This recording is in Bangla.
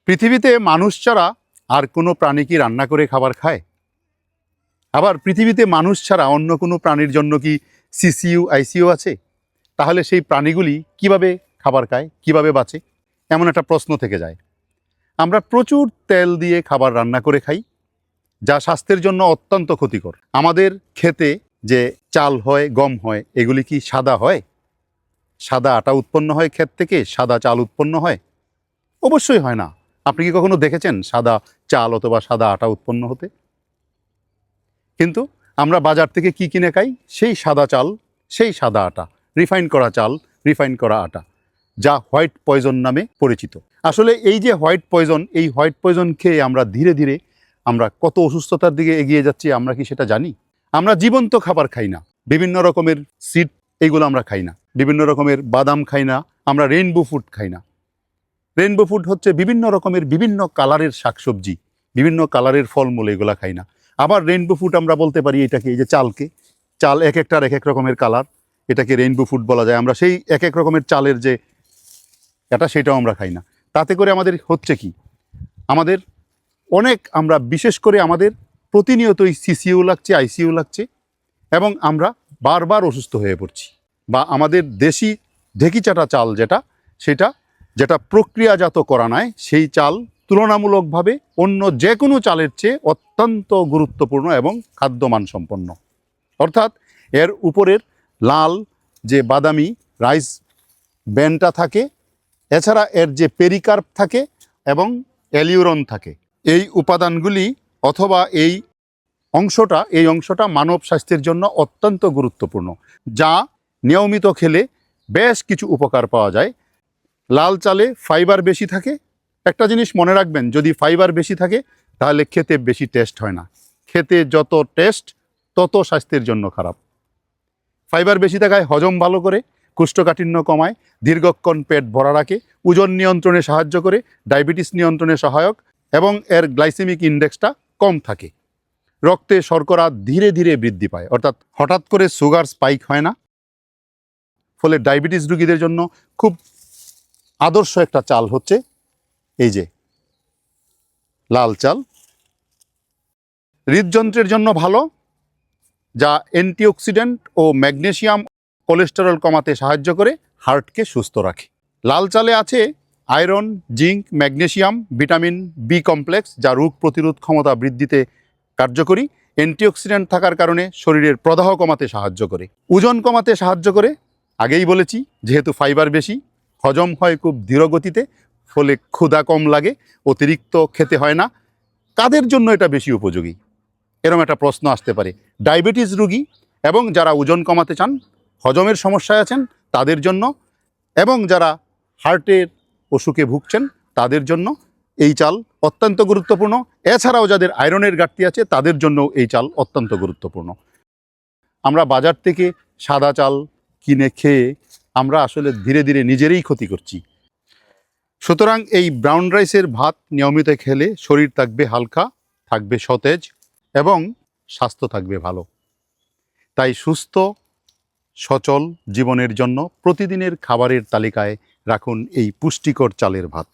পৃথিবীতে মানুষ ছাড়া আর কোনো প্রাণী কি রান্না করে খাবার খায়? আবার পৃথিবীতে মানুষ ছাড়া অন্য কোনো প্রাণীর জন্য কি সিসিইউ আইসিইউ আছে? তাহলে সেই প্রাণীগুলি কিভাবে খাবার খায়, কিভাবে বাঁচে? এমন একটা প্রশ্ন থেকে যায়। আমরা প্রচুর তেল দিয়ে খাবার রান্না করে খাই, যা স্বাস্থ্যের জন্য অত্যন্ত ক্ষতিকর। আমাদের খেতে যে চাল হয়, গম হয়, এগুলি কি সাদা হয়? সাদা আটা উৎপন্ন হয় ক্ষেত থেকে, সাদা চাল উৎপন্ন হয়? অবশ্যই হয় না। আপনি কি কখনো দেখেছেন সাদা চাল অথবা সাদা আটা উৎপন্ন হতে? কিন্তু আমরা বাজার থেকে কি কিনে খাই? সেই সাদা চাল, সেই সাদা আটা, রিফাইন করা চাল, রিফাইন করা আটা, যা হোয়াইট পয়জন নামে পরিচিত। আসলে এই যে হোয়াইট পয়জন, এই হোয়াইট পয়জন খেয়ে আমরা ধীরে ধীরে আমরা কত অসুস্থতার দিকে এগিয়ে যাচ্ছি, আমরা কি সেটা জানি? আমরা জীবন্ত খাবার খাই না, বিভিন্ন রকমের সিড এইগুলো আমরা খাই না, বিভিন্ন রকমের বাদাম খাই না, আমরা রেইনবো ফুড খাই না। রেইনবো ফুড হচ্ছে বিভিন্ন রকমের বিভিন্ন কালারের শাকসবজি, বিভিন্ন কালারের ফলমূল, এগুলা খাই না। আবার রেইনবো ফুড আমরা বলতে পারি এটাকে, এই যে চালকে, চাল এক একটার এক এক রকমের কালার, এটাকে রেইনবো ফুড বলা যায়। আমরা সেই এক এক রকমের চালের যে এটা, সেটাও আমরা খাই না। তাতে করে আমাদের হচ্ছে কি, আমাদের অনেক, আমরা বিশেষ করে আমাদের প্রতিনিয়তই সিসিইউ লাগছে, আইসিইউ লাগছে, এবং আমরা বারবার অসুস্থ হয়ে পড়ছি। বা আমাদের দেশি ঢেঁকিচাটা চাল যেটা প্রক্রিয়াজাত করা নয়, সেই চাল তুলনামূলকভাবে অন্য যে কোনো চালের চেয়ে অত্যন্ত গুরুত্বপূর্ণ এবং খাদ্যমানসম্পন্ন। অর্থাৎ এর উপরের লাল যে বাদামি রাইস ব্যান্ডটা থাকে, এছাড়া এর যে পেরিকার্প থাকে এবং অ্যালিউরন থাকে, এই উপাদানগুলি অথবা এই অংশটা মানব স্বাস্থ্যের জন্য অত্যন্ত গুরুত্বপূর্ণ, যা নিয়মিত খেলে বেশ কিছু উপকার পাওয়া যায়। লাল চালে ফাইবার বেশি থাকে। একটা জিনিস মনে রাখবেন, যদি ফাইবার বেশি থাকে তাহলে খেতে বেশি টেস্ট হয় না। খেতে যত টেস্ট, তত স্বাস্থ্যের জন্য খারাপ। ফাইবার বেশি থাকায় হজম ভালো করে, কোষ্ঠকাঠিন্য কমায়, দীর্ঘক্ষণ পেট ভরা রাখে, ওজন নিয়ন্ত্রণে সাহায্য করে, ডায়াবেটিস নিয়ন্ত্রণে সহায়ক, এবং এর গ্লাইসেমিক ইন্ডেক্সটা কম থাকে। রক্তে শর্করা ধীরে ধীরে বৃদ্ধি পায়, অর্থাৎ হঠাৎ করে সুগার স্পাইক হয় না। ফলে ডায়াবেটিস রোগীদের জন্য খুব আদর্শ একটা চাল হচ্ছে এই যে লাল চাল। হৃদযন্ত্রের জন্য ভালো, যা অ্যান্টিঅক্সিডেন্ট ও ম্যাগনেসিয়াম কোলেস্টেরল কমাতে সাহায্য করে, হার্টকে সুস্থ রাখে। লাল চালে আছে iron, zinc, magnesium, vitamin B complex, যা রোগ প্রতিরোধ ক্ষমতা বৃদ্ধিতে কার্যকরী। অ্যান্টিঅক্সিডেন্ট থাকার কারণে শরীরের প্রদাহ কমাতে সাহায্য করে, ওজন কমাতে সাহায্য করে। আগেই বলেছি, যেহেতু ফাইবার বেশি, হজম হয় খুব ধীর গতিতে, ফলে ক্ষুধা কম লাগে, অতিরিক্ত খেতে হয় না। কাদের জন্য এটা বেশি উপযোগী? এরকম একটা প্রশ্ন আসতে পারে। ডায়াবেটিস রোগী এবং যারা ওজন কমাতে চান, হজমের সমস্যায় আছেন তাদের জন্য, এবং যারা হার্টের অসুখে ভুগছেন তাদের জন্য এই চাল অত্যন্ত গুরুত্বপূর্ণ। এছাড়াও যাদের আয়রনের ঘাটতি আছে তাদের জন্য এই চাল অত্যন্ত গুরুত্বপূর্ণ। আমরা বাজার থেকে সাদা চাল কিনে খেয়ে আমরা আসলে ধীরে ধীরে নিজেরই ক্ষতি করছি। সুতরাং এই ব্রাউন রাইসের ভাত নিয়মিত খেলে শরীর থাকবে হালকা, থাকবে সতেজ, এবং স্বাস্থ্য থাকবে ভালো। তাই সুস্থ সচল জীবনের জন্য প্রতিদিনের খাবারের তালিকায় রাখুন এই পুষ্টিকর চালের ভাত।